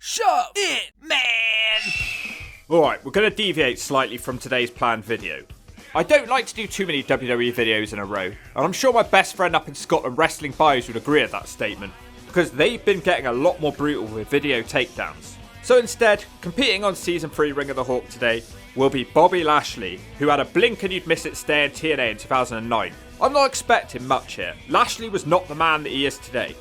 Shove it, man! Alright, we're going to deviate slightly from today's planned video. I don't like to do too many WWE videos in a row, and I'm sure my best friend up in Scotland wrestling bios would agree with that statement, because they've been getting a lot more brutal with video takedowns. So instead, competing on Season 3 Ring of the Hawk today will be Bobby Lashley, who had a blink and you'd miss it stay in TNA in 2009. I'm not expecting much here. Lashley was not the man that he is today.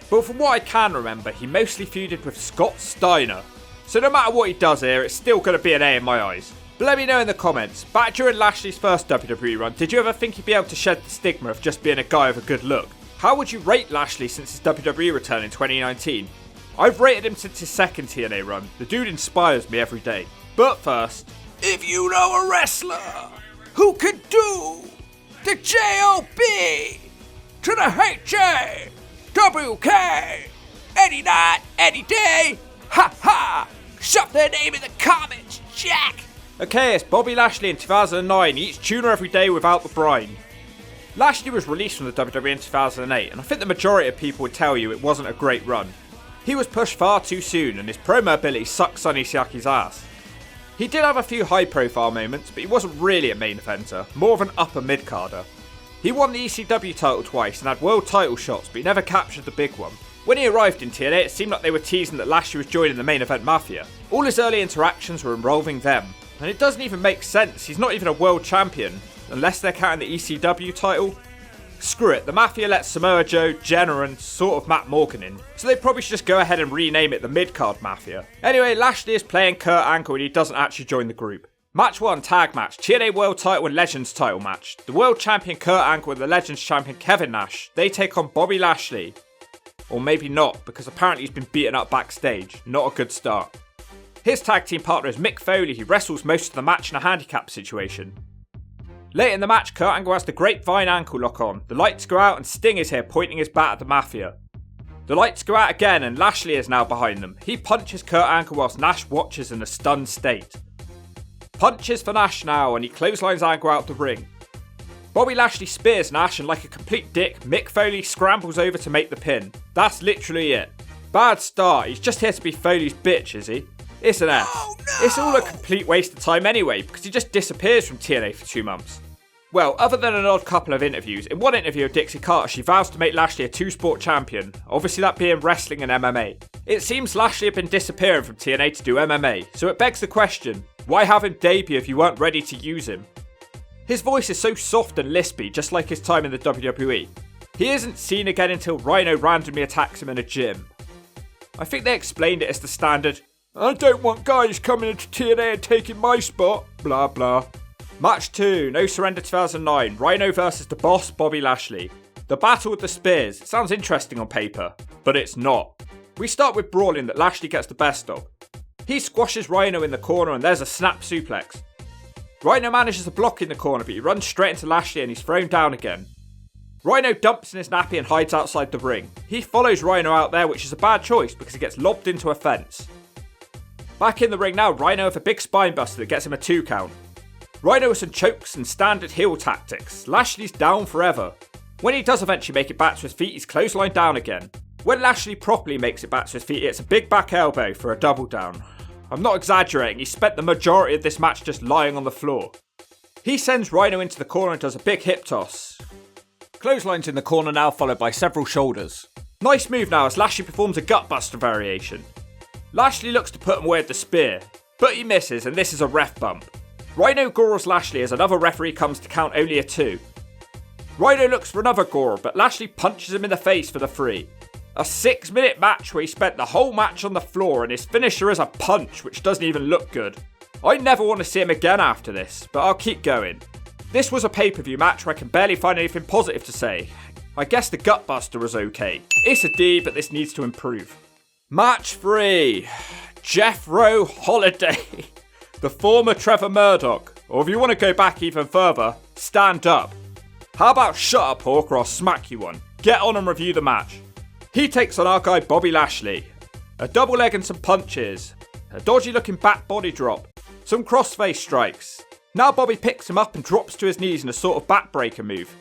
But from what I can remember, he mostly feuded with Scott Steiner. So no matter what he does here, it's still going to be an A in my eyes. But let me know in the comments, back during Lashley's first WWE run, did you ever think he'd be able to shed the stigma of just being a guy with a good look? How would you rate Lashley since his WWE return in 2019? I've rated him since his second TNA run. The dude inspires me every day. But first, if you know a wrestler who could do the J-O-B to the H-A-W-K any night, any day, ha ha, shove their name in the comments, Jack. Okay, it's Bobby Lashley in 2009, he eats tuna every day without the brine. Lashley was released from the WWE in 2008, and I think the majority of people would tell you it wasn't a great run. He was pushed far too soon, and his promo ability sucked Sonny Siaki's ass. He did have a few high profile moments, but he wasn't really a main eventer, more of an upper mid-carder. He won the ECW title twice and had world title shots, but he never captured the big one. When he arrived in TNA, it seemed like they were teasing that Lashley was joining the main event mafia. All his early interactions were involving them, and it doesn't even make sense, he's not even a world champion, unless they're counting the ECW title. Screw it, the Mafia let Samoa Joe, Jenna and sort of Matt Morgan in, so they probably should just go ahead and rename it the Mid-Card Mafia. Anyway, Lashley is playing Kurt Angle and he doesn't actually join the group. Match 1, tag match, TNA World Title and Legends title match. The World Champion Kurt Angle and the Legends Champion Kevin Nash, they take on Bobby Lashley. Or maybe not, because apparently he's been beaten up backstage. Not a good start. His tag team partner is Mick Foley, who wrestles most of the match in a handicap situation. Late in the match, Kurt Angle has the Grapevine ankle lock on. The lights go out and Sting is here pointing his bat at the Mafia. The lights go out again and Lashley is now behind them. He punches Kurt Angle whilst Nash watches in a stunned state. Punches for Nash now and he clotheslines Angle out the ring. Bobby Lashley spears Nash and like a complete dick, Mick Foley scrambles over to make the pin. That's literally it. Bad start, he's just here to be Foley's bitch, is he? It's an F. Oh, no! It's all a complete waste of time anyway, because he just disappears from TNA for 2 months. Well, other than an odd couple of interviews, in one interview with Dixie Carter, she vows to make Lashley a 2-sport champion, obviously that being wrestling and MMA. It seems Lashley had been disappearing from TNA to do MMA, so it begs the question, why have him debut if you weren't ready to use him? His voice is so soft and lispy, just like his time in the WWE. He isn't seen again until Rhyno randomly attacks him in a gym. I think they explained it as the standard, I don't want guys coming into TNA and taking my spot, blah blah. Match 2, No Surrender 2009, Rhyno versus the boss, Bobby Lashley. The battle with the spears, it sounds interesting on paper, but it's not. We start with brawling that Lashley gets the best of. He squashes Rhyno in the corner and there's a snap suplex. Rhyno manages a block in the corner, but he runs straight into Lashley and he's thrown down again. Rhyno dumps in his nappy and hides outside the ring. He follows Rhyno out there, which is a bad choice because he gets lobbed into a fence. Back in the ring now, Rhyno with a big spine buster that gets him a 2 count. Rhyno with some chokes and standard heel tactics. Lashley's down forever. When he does eventually make it back to his feet, he's clotheslined down again. When Lashley properly makes it back to his feet, it's a big back elbow for a double down. I'm not exaggerating, he spent the majority of this match just lying on the floor. He sends Rhyno into the corner and does a big hip toss. Clotheslines in the corner now, followed by several shoulders. Nice move now as Lashley performs a gutbuster variation. Lashley looks to put him away with the spear, but he misses and this is a ref bump. Rhyno gores Lashley as another referee comes to count only a 2. Rhyno looks for another gore, but Lashley punches him in the face for the 3. A 6-minute match where he spent the whole match on the floor and his finisher is a punch which doesn't even look good. I never want to see him again after this, but I'll keep going. This was a pay-per-view match where I can barely find anything positive to say. I guess the gutbuster was okay. It's a D, but this needs to improve. Match 3. Jeff Rowe Holiday. The former Trevor Murdoch. Or if you want to go back even further, stand up. How about shut up, Hawk, or I'll smack you one. Get on and review the match. He takes on our guy Bobby Lashley. A double leg and some punches. A dodgy looking back body drop. Some crossface strikes. Now Bobby picks him up and drops to his knees in a sort of backbreaker move.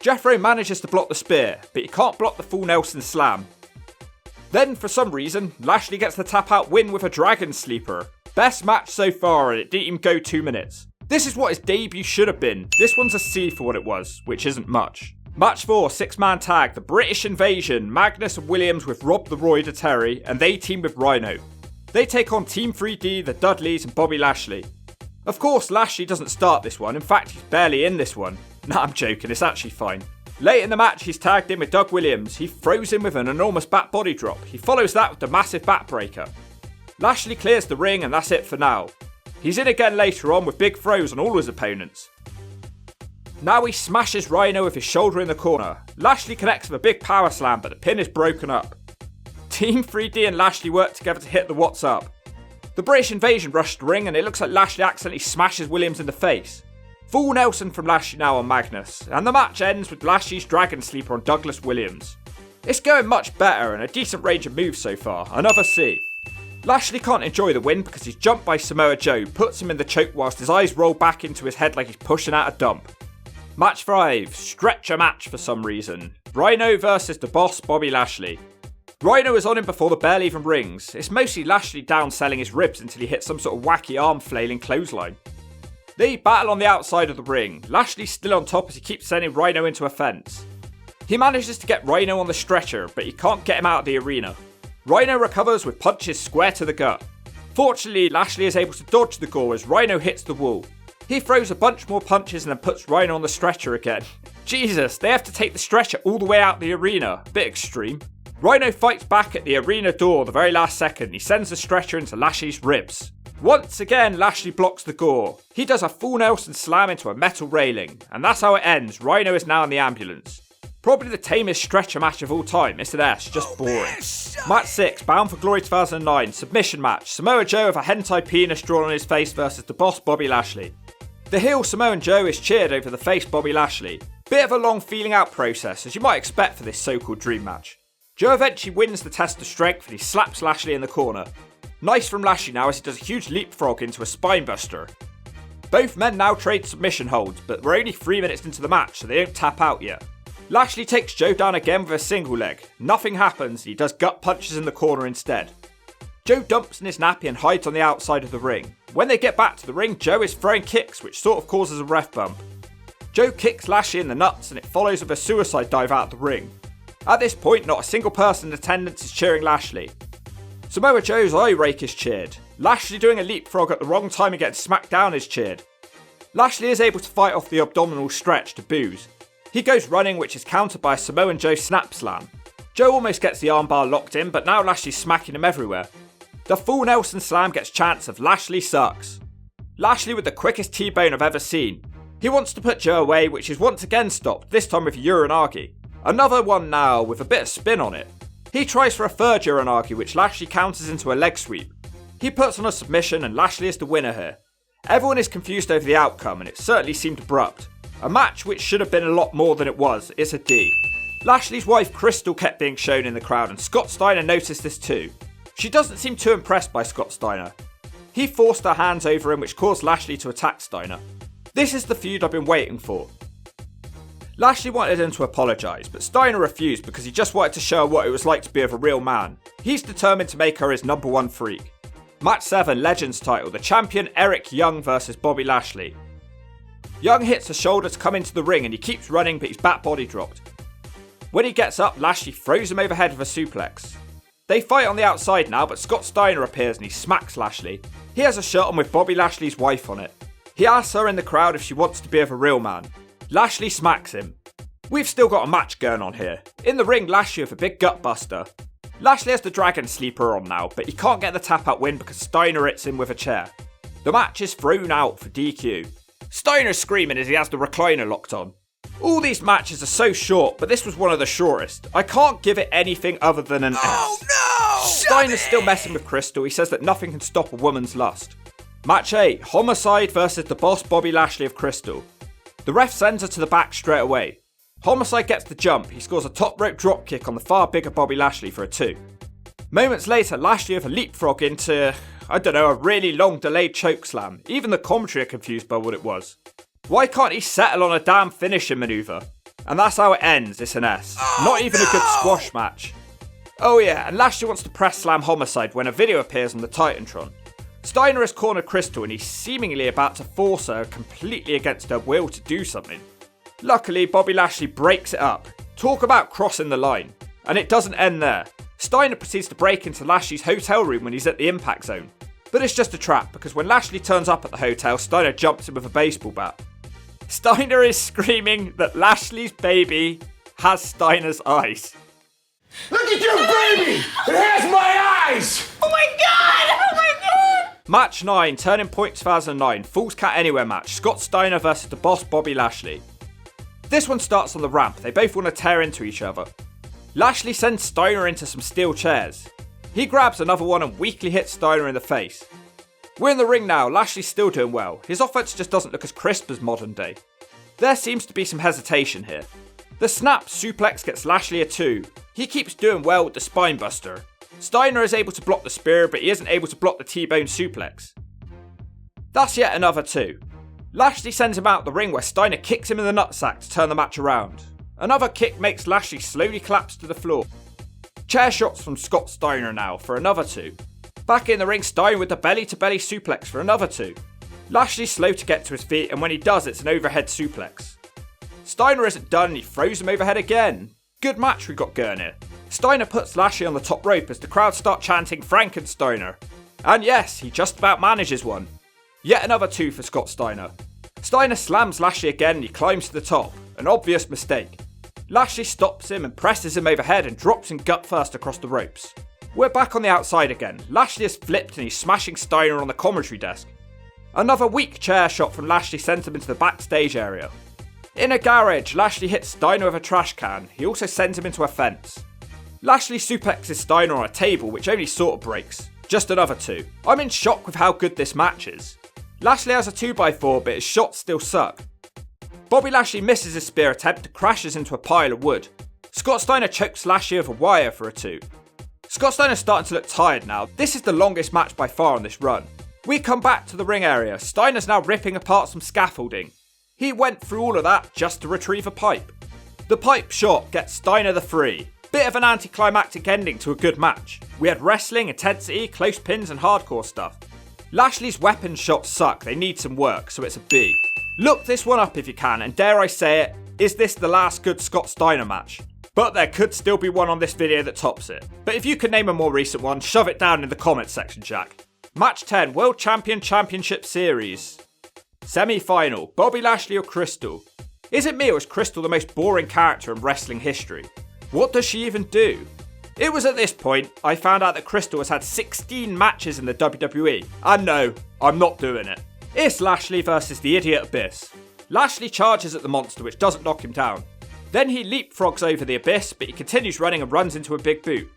Jeff Rowe manages to block the spear, but he can't block the full Nelson slam. Then, for some reason, Lashley gets the tap out win with a Dragon Sleeper. Best match so far, and it didn't even go 2 minutes. This is what his debut should have been. This one's a C for what it was, which isn't much. Match 4, 6-man tag, the British Invasion, Magnus and Williams with Rob the Roider Terry, and they team with Rhyno. They take on Team 3D, the Dudleys, and Bobby Lashley. Of course, Lashley doesn't start this one. In fact, he's barely in this one. Nah, I'm joking, it's actually fine. Late in the match, he's tagged in with Doug Williams. He throws him with an enormous back body drop. He follows that with the massive backbreaker. Lashley clears the ring, and that's it for now. He's in again later on with big throws on all his opponents. Now he smashes Rhyno with his shoulder in the corner. Lashley connects with a big power slam, but the pin is broken up. Team 3D and Lashley work together to hit the what's up. The British Invasion rush the ring, and it looks like Lashley accidentally smashes Williams in the face. Full Nelson from Lashley now on Magnus, and the match ends with Lashley's Dragon Sleeper on Douglas Williams. It's going much better and a decent range of moves so far, another C. Lashley can't enjoy the win because he's jumped by Samoa Joe, puts him in the choke whilst his eyes roll back into his head like he's pushing out a dump. Match 5, stretcher match for some reason. Rhyno versus the boss Bobby Lashley. Rhyno is on him before the bell even rings. It's mostly Lashley downselling his ribs until he hits some sort of wacky arm flailing clothesline. They battle on the outside of the ring. Lashley's still on top as he keeps sending Rhyno into a fence. He manages to get Rhyno on the stretcher, but he can't get him out of the arena. Rhyno recovers with punches square to the gut. Fortunately, Lashley is able to dodge the gore as Rhyno hits the wall. He throws a bunch more punches and then puts Rhyno on the stretcher again. Jesus, they have to take the stretcher all the way out the arena. Bit extreme. Rhyno fights back at the arena door the very last second. He sends the stretcher into Lashley's ribs. Once again, Lashley blocks the gore. He does a full Nelson slam into a metal railing. And that's how it ends. Rhyno is now in the ambulance. Probably the tamest stretcher match of all time. It's an S, just boring. Match 6, Bound for Glory 2009, submission match. Samoa Joe with a hentai penis drawn on his face versus the boss Bobby Lashley. The heel Samoa Joe is cheered over the face Bobby Lashley. Bit of a long feeling out process, as you might expect for this so-called dream match. Joe eventually wins the test of strength and he slaps Lashley in the corner. Nice from Lashley now as he does a huge leapfrog into a spinebuster. Both men now trade submission holds, but we're only 3 minutes into the match, so they don't tap out yet. Lashley takes Joe down again with a single leg. Nothing happens, he does gut punches in the corner instead. Joe dumps in his nappy and hides on the outside of the ring. When they get back to the ring, Joe is throwing kicks, which sort of causes a ref bump. Joe kicks Lashley in the nuts and it follows with a suicide dive out of the ring. At this point, not a single person in attendance is cheering Lashley. Samoa Joe's eye rake is cheered. Lashley doing a leapfrog at the wrong time and getting smacked down is cheered. Lashley is able to fight off the abdominal stretch to boos. He goes running, which is countered by a Samoan Joe snap slam. Joe almost gets the armbar locked in, but now Lashley's smacking him everywhere. The full Nelson slam gets chants of Lashley sucks. Lashley with the quickest T-bone I've ever seen. He wants to put Joe away, which is once again stopped, this time with Uranagi. Another one now with a bit of spin on it. He tries for a third Uranagi, which Lashley counters into a leg sweep. He puts on a submission and Lashley is the winner here. Everyone is confused over the outcome and it certainly seemed abrupt. A match which should have been a lot more than it was, it's a D. Lashley's wife Crystal kept being shown in the crowd and Scott Steiner noticed this too. She doesn't seem too impressed by Scott Steiner. He forced her hands over him, which caused Lashley to attack Steiner. This is the feud I've been waiting for. Lashley wanted him to apologise, but Steiner refused because he just wanted to show her what it was like to be with a real man. He's determined to make her his number one freak. Match 7, Legends title, the champion Eric Young versus Bobby Lashley. Young hits a shoulder to come into the ring and he keeps running, but he's back body dropped. When he gets up, Lashley throws him overhead with a suplex. They fight on the outside now, but Scott Steiner appears and he smacks Lashley. He has a shirt on with Bobby Lashley's wife on it. He asks her in the crowd if she wants to be with a real man. Lashley smacks him. We've still got a match going on here. In the ring, Lashley with a big gut buster. Lashley has the Dragon Sleeper on now, but he can't get the tap out win because Steiner hits him with a chair. The match is thrown out for DQ. Steiner's screaming as he has the recliner locked on. All these matches are so short, but this was one of the shortest. I can't give it anything other than an S. Oh no! Steiner's still messing with Crystal. He says that nothing can stop a woman's lust. Match 8, Homicide versus the boss Bobby Lashley of Crystal. The ref sends her to the back straight away. Homicide gets the jump. He scores a top rope dropkick on the far bigger Bobby Lashley for a 2. Moments later, Lashley with a leapfrog into, a really long delayed chokeslam. Even the commentary are confused by what it was. Why can't he settle on a damn finishing manoeuvre? And that's how it ends, it's an S. Not even a good squash match. Oh yeah, and Lashley wants to press slam Homicide when a video appears on the Titantron. Steiner has cornered Crystal and he's seemingly about to force her completely against her will to do something. Luckily, Bobby Lashley breaks it up. Talk about crossing the line. And it doesn't end there. Steiner proceeds to break into Lashley's hotel room when he's at the impact zone. But it's just a trap, because when Lashley turns up at the hotel, Steiner jumps him with a baseball bat. Steiner is screaming that Lashley's baby has Steiner's eyes. Look at your baby! It has my eyes! Oh my god! Oh my god! Match 9, Turning Point 2009, Falls Count Anywhere match, Scott Steiner versus the boss Bobby Lashley. This one starts on the ramp, they both want to tear into each other. Lashley sends Steiner into some steel chairs. He grabs another one and weakly hits Steiner in the face. We're in the ring now, Lashley's still doing well, his offense just doesn't look as crisp as modern day. There seems to be some hesitation here. The snap suplex gets Lashley a 2. He keeps doing well with the spinebuster. Steiner is able to block the spear, but he isn't able to block the T-bone suplex. That's yet another 2. Lashley sends him out the ring where Steiner kicks him in the nutsack to turn the match around. Another kick makes Lashley slowly collapse to the floor. Chair shots from Scott Steiner now for another 2. Back in the ring, Steiner with the belly-to-belly suplex for another 2. Lashley's slow to get to his feet, and when he does, it's an overhead suplex. Steiner isn't done and he throws him overhead again. Good match we got going here. Steiner puts Lashley on the top rope as the crowd start chanting Frankensteiner. And yes, he just about manages one. Yet another 2 for Scott Steiner. Steiner slams Lashley again and he climbs to the top. An obvious mistake. Lashley stops him and presses him overhead and drops him gut first across the ropes. We're back on the outside again. Lashley has flipped and he's smashing Steiner on the commentary desk. Another weak chair shot from Lashley sends him into the backstage area. In a garage, Lashley hits Steiner with a trash can. He also sends him into a fence. Lashley suplexes Steiner on a table, which only sort of breaks. Just another 2. I'm in shock with how good this match is. Lashley has a 2x4, but his shots still suck. Bobby Lashley misses his spear attempt and crashes into a pile of wood. Scott Steiner chokes Lashley with a wire for a 2. Scott Steiner's starting to look tired now. This is the longest match by far on this run. We come back to the ring area. Steiner's now ripping apart some scaffolding. He went through all of that just to retrieve a pipe. The pipe shot gets Steiner the 3. Bit of an anticlimactic ending to a good match. We had wrestling, intensity, close pins and hardcore stuff. Lashley's weapon shots suck, they need some work, so it's a B. Look this one up if you can, and dare I say it, is this the last good Scott Steiner match? But there could still be one on this video that tops it. But if you could name a more recent one, shove it down in the comments section, Jack. Match 10, World Champion Championship Series. Semi-final, Bobby Lashley or Crystal? Is it me or is Crystal the most boring character in wrestling history? What does she even do? It was at this point I found out that Crystal has had 16 matches in the WWE. And no, I'm not doing it. It's Lashley versus the idiot Abyss. Lashley charges at the monster, which doesn't knock him down. Then he leapfrogs over the Abyss, but he continues running and runs into a big boot.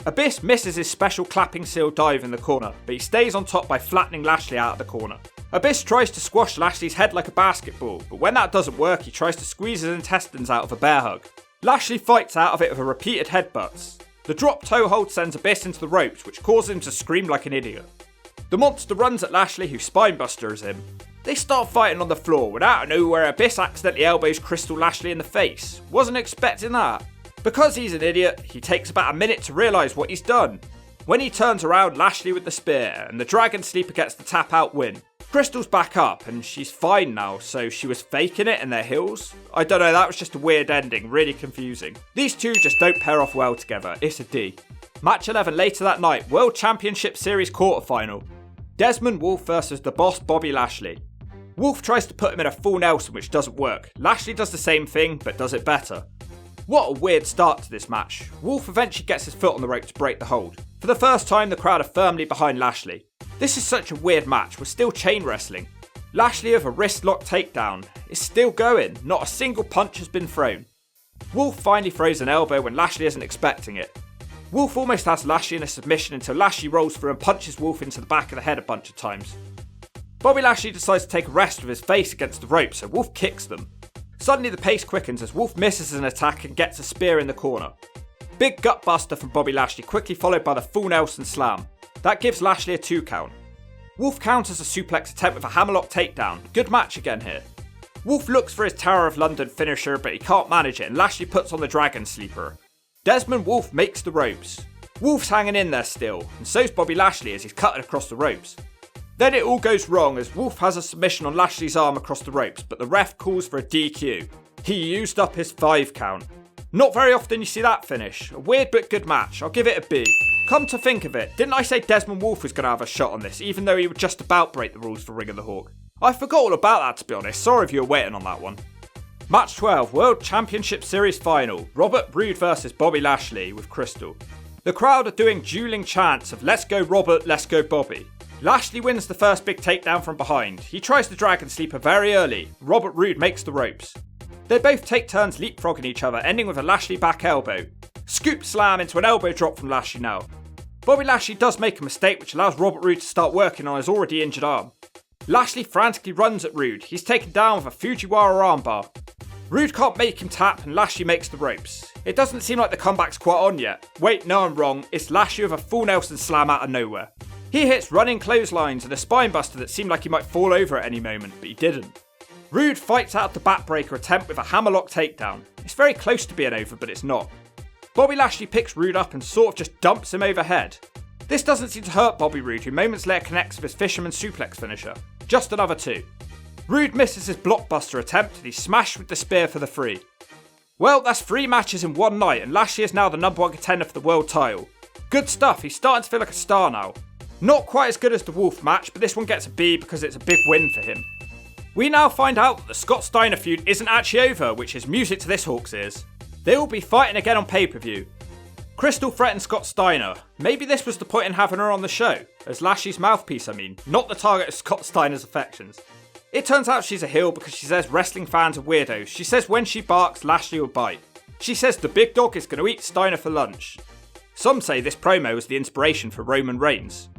Abyss misses his special clapping seal dive in the corner, but he stays on top by flattening Lashley out of the corner. Abyss tries to squash Lashley's head like a basketball, but when that doesn't work, he tries to squeeze his intestines out of a bear hug. Lashley fights out of it with a repeated headbutts. The drop toe hold sends Abyss into the ropes, which causes him to scream like an idiot. The monster runs at Lashley, who spinebusters him. They start fighting on the floor, when out of nowhere Abyss accidentally elbows Crystal Lashley in the face. Wasn't expecting that. Because he's an idiot, he takes about a minute to realise what he's done. When he turns around, Lashley with the spear, and the Dragon Sleeper gets the tap out win. Crystal's back up, and she's fine now, so she was faking it in their heels? I don't know, that was just a weird ending, really confusing. These two just don't pair off well together, it's a D. Match 11 later that night, World Championship Series quarterfinal. Desmond Wolfe versus the boss Bobby Lashley. Wolfe tries to put him in a full Nelson, which doesn't work. Lashley does the same thing, but does it better. What a weird start to this match. Wolfe eventually gets his foot on the rope to break the hold. For the first time, the crowd are firmly behind Lashley. This is such a weird match, we're still chain wrestling. Lashley with a wrist lock takedown. It's still going, not a single punch has been thrown. Wolfe finally throws an elbow when Lashley isn't expecting it. Wolfe almost has Lashley in a submission until Lashley rolls through and punches Wolfe into the back of the head a bunch of times. Bobby Lashley decides to take a rest with his face against the rope, so Wolfe kicks them. Suddenly the pace quickens as Wolfe misses an attack and gets a spear in the corner. Big gutbuster from Bobby Lashley, quickly followed by the full Nelson slam. That gives Lashley a 2 count. Wolfe counters a suplex attempt with a hammerlock takedown. Good match again here. Wolfe looks for his Tower of London finisher, but he can't manage it and Lashley puts on the Dragon Sleeper. Desmond Wolfe makes the ropes. Wolf's hanging in there still, and so's Bobby Lashley as he's cutting across the ropes. Then it all goes wrong as Wolf has a submission on Lashley's arm across the ropes, but the ref calls for a DQ. He used up his 5 count. Not very often you see that finish. A weird but good match. I'll give it a B. Come to think of it, didn't I say Desmond Wolfe was going to have a shot on this, even though he would just about break the rules for Ring of the Hawk? I forgot all about that, to be honest. Sorry if you were waiting on that one. Match 12, World Championship Series Final. Robert Roode versus Bobby Lashley with Crystal. The crowd are doing dueling chants of "Let's go Robert, let's go Bobby." Lashley wins the first big takedown from behind. He tries the Dragon Sleeper very early. Robert Roode makes the ropes. They both take turns leapfrogging each other, ending with a Lashley back elbow. Scoop slam into an elbow drop from Lashley now. Bobby Lashley does make a mistake which allows Robert Roode to start working on his already injured arm. Lashley frantically runs at Roode. He's taken down with a Fujiwara armbar. Roode can't make him tap and Lashley makes the ropes. It doesn't seem like the comeback's quite on yet. Wait, no, I'm wrong. It's Lashley with a full Nelson slam out of nowhere. He hits running clotheslines and a spinebuster that seemed like he might fall over at any moment, but he didn't. Roode fights out the backbreaker attempt with a hammerlock takedown. It's very close to being over, but it's not. Bobby Lashley picks Roode up and sort of just dumps him overhead. This doesn't seem to hurt Bobby Roode, who moments later connects with his fisherman suplex finisher. Just another 2. Roode misses his blockbuster attempt and he's smashed with the spear for the 3. Well, that's 3 matches in one night and Lashley is now the number 1 contender for the world title. Good stuff, he's starting to feel like a star now. Not quite as good as the Wolf match, but this one gets a B because it's a big win for him. We now find out that the Scott Steiner feud isn't actually over, which is music to this Hawk's ears. They will be fighting again on pay-per-view. Crystal threatens Scott Steiner. Maybe this was the point in having her on the show, as Lashley's mouthpiece not the target of Scott Steiner's affections. It turns out she's a heel because she says wrestling fans are weirdos. She says when she barks, Lashley will bite. She says the big dog is going to eat Steiner for lunch. Some say this promo was the inspiration for Roman Reigns.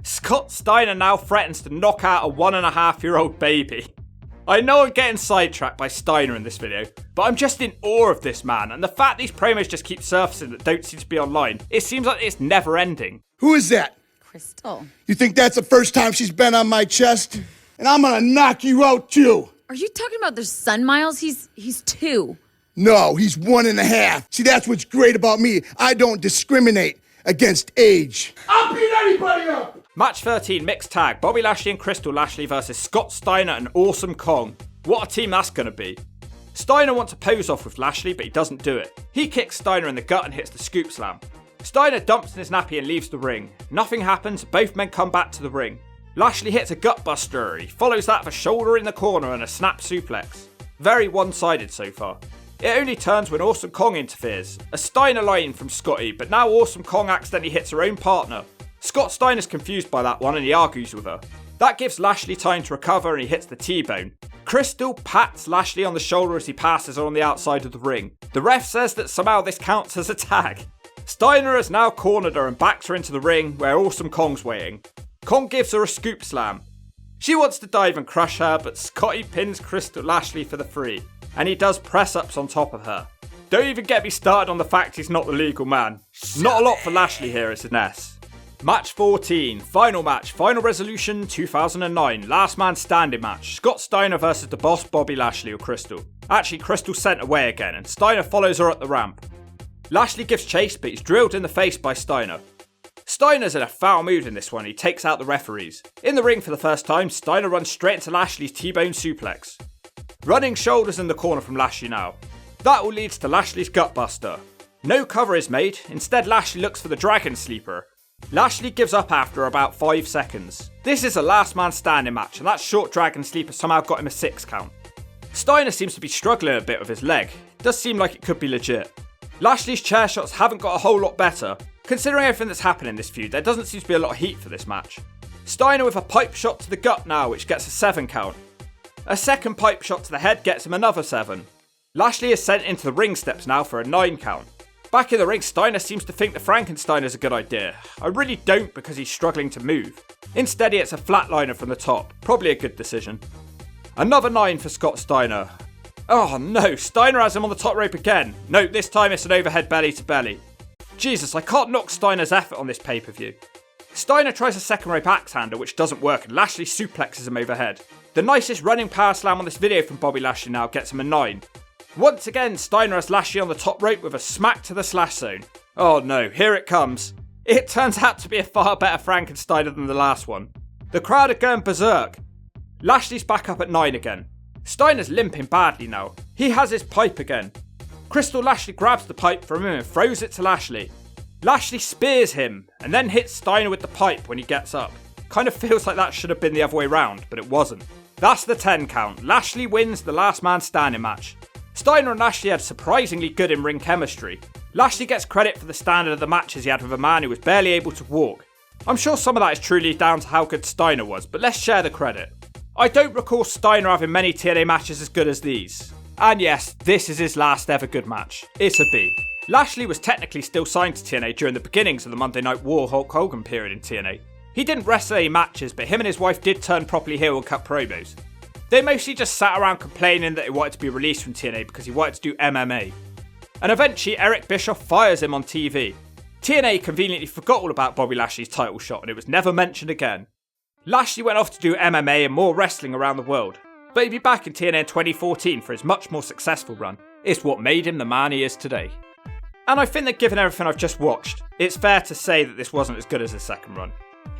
Scott Steiner now threatens to knock out a 1.5-year-old baby. I know I'm getting sidetracked by Steiner in this video, but I'm just in awe of this man, and the fact these promos just keep surfacing that don't seem to be online, it seems like it's never ending. Who is that? Crystal. You think that's the first time she's been on my chest? And I'm gonna knock you out too. Are you talking about their son, Miles? He's 2. No, he's 1.5. See, that's what's great about me. I don't discriminate against age. I'll beat anybody up! Match 13, mixed tag, Bobby Lashley and Crystal Lashley versus Scott Steiner and Awesome Kong. What a team that's going to be. Steiner wants to pose off with Lashley, but he doesn't do it. He kicks Steiner in the gut and hits the scoop slam. Steiner dumps in his nappy and leaves the ring. Nothing happens, both men come back to the ring. Lashley hits a gut buster, he follows that with a shoulder in the corner and a snap suplex. Very one-sided so far. It only turns when Awesome Kong interferes. A Steiner line from Scotty, but now Awesome Kong accidentally hits her own partner. Scott Steiner's confused by that one and he argues with her. That gives Lashley time to recover and he hits the T-bone. Crystal pats Lashley on the shoulder as he passes her on the outside of the ring. The ref says that somehow this counts as a tag. Steiner has now cornered her and backs her into the ring where Awesome Kong's waiting. Kong gives her a scoop slam. She wants to dive and crush her, but Scotty pins Crystal Lashley for the 3. And he does press-ups on top of her. Don't even get me started on the fact he's not the legal man. Not a lot for Lashley here, it's an S. Match 14, final match, Final Resolution 2009, last man standing match, Scott Steiner versus the boss Bobby Lashley or Crystal. Actually, Crystal's sent away again and Steiner follows her up the ramp. Lashley gives chase but he's drilled in the face by Steiner. Steiner's in a foul mood in this one, he takes out the referees. In the ring for the first time, Steiner runs straight into Lashley's T-bone suplex. Running shoulders in the corner from Lashley now. That all leads to Lashley's gutbuster. No cover is made, instead Lashley looks for the Dragon Sleeper. Lashley gives up after about 5 seconds. This is a last man standing match and that short Dragon Sleeper somehow got him a 6 count. Steiner seems to be struggling a bit with his leg. It does seem like it could be legit. Lashley's chair shots haven't got a whole lot better. Considering everything that's happened in this feud, there doesn't seem to be a lot of heat for this match. Steiner with a pipe shot to the gut now, which gets a 7 count. A second pipe shot to the head gets him another 7. Lashley is sent into the ring steps now for a 9 count. Back in the ring, Steiner seems to think the Frankenstein is a good idea. I really don't because he's struggling to move. Instead, he hits a flatliner from the top. Probably a good decision. Another 9 for Scott Steiner. Oh no, Steiner has him on the top rope again. No, this time it's an overhead belly to belly. Jesus, I can't knock Steiner's effort on this pay-per-view. Steiner tries a second rope axe handle which doesn't work and Lashley suplexes him overhead. The nicest running power slam on this video from Bobby Lashley now gets him a 9. Once again, Steiner has Lashley on the top rope with a smack to the slash zone. Oh no, here it comes. It turns out to be a far better Frankensteiner than the last one. The crowd are going berserk. Lashley's back up at 9 again. Steiner's limping badly now. He has his pipe again. Crystal Lashley grabs the pipe from him and throws it to Lashley. Lashley spears him and then hits Steiner with the pipe when he gets up. Kind of feels like that should have been the other way round, but it wasn't. That's the 10 count. Lashley wins the last man standing match. Steiner and Lashley had surprisingly good in-ring chemistry. Lashley gets credit for the standard of the matches he had with a man who was barely able to walk. I'm sure some of that is truly down to how good Steiner was, but let's share the credit. I don't recall Steiner having many TNA matches as good as these. And yes, this is his last ever good match. It's a B. Lashley was technically still signed to TNA during the beginnings of the Monday Night War Hulk Hogan period in TNA. He didn't wrestle any matches, but him and his wife did turn properly heel and cut promos. They mostly just sat around complaining that he wanted to be released from TNA because he wanted to do MMA. And eventually Eric Bischoff fires him on TV. TNA conveniently forgot all about Bobby Lashley's title shot and it was never mentioned again. Lashley went off to do MMA and more wrestling around the world, but he'd be back in TNA in 2014 for his much more successful run. It's what made him the man he is today. And I think that given everything I've just watched, it's fair to say that this wasn't as good as his second run.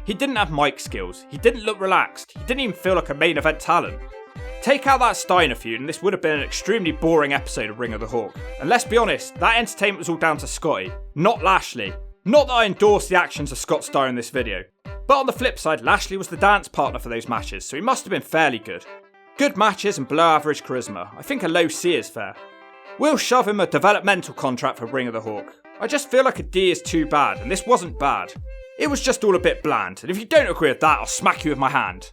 He didn't have mic skills, he didn't look relaxed, he didn't even feel like a main event talent. Take out that Steiner feud and this would have been an extremely boring episode of Ring of the Hawk. And let's be honest, that entertainment was all down to Scotty, not Lashley. Not that I endorse the actions of Scott Steiner in this video. But on the flip side, Lashley was the dance partner for those matches, so he must have been fairly good. Good matches and below average charisma. I think a low C is fair. We'll shove him a developmental contract for Ring of the Hawk. I just feel like a D is too bad, and this wasn't bad. It was just all a bit bland, and if you don't agree with that, I'll smack you with my hand.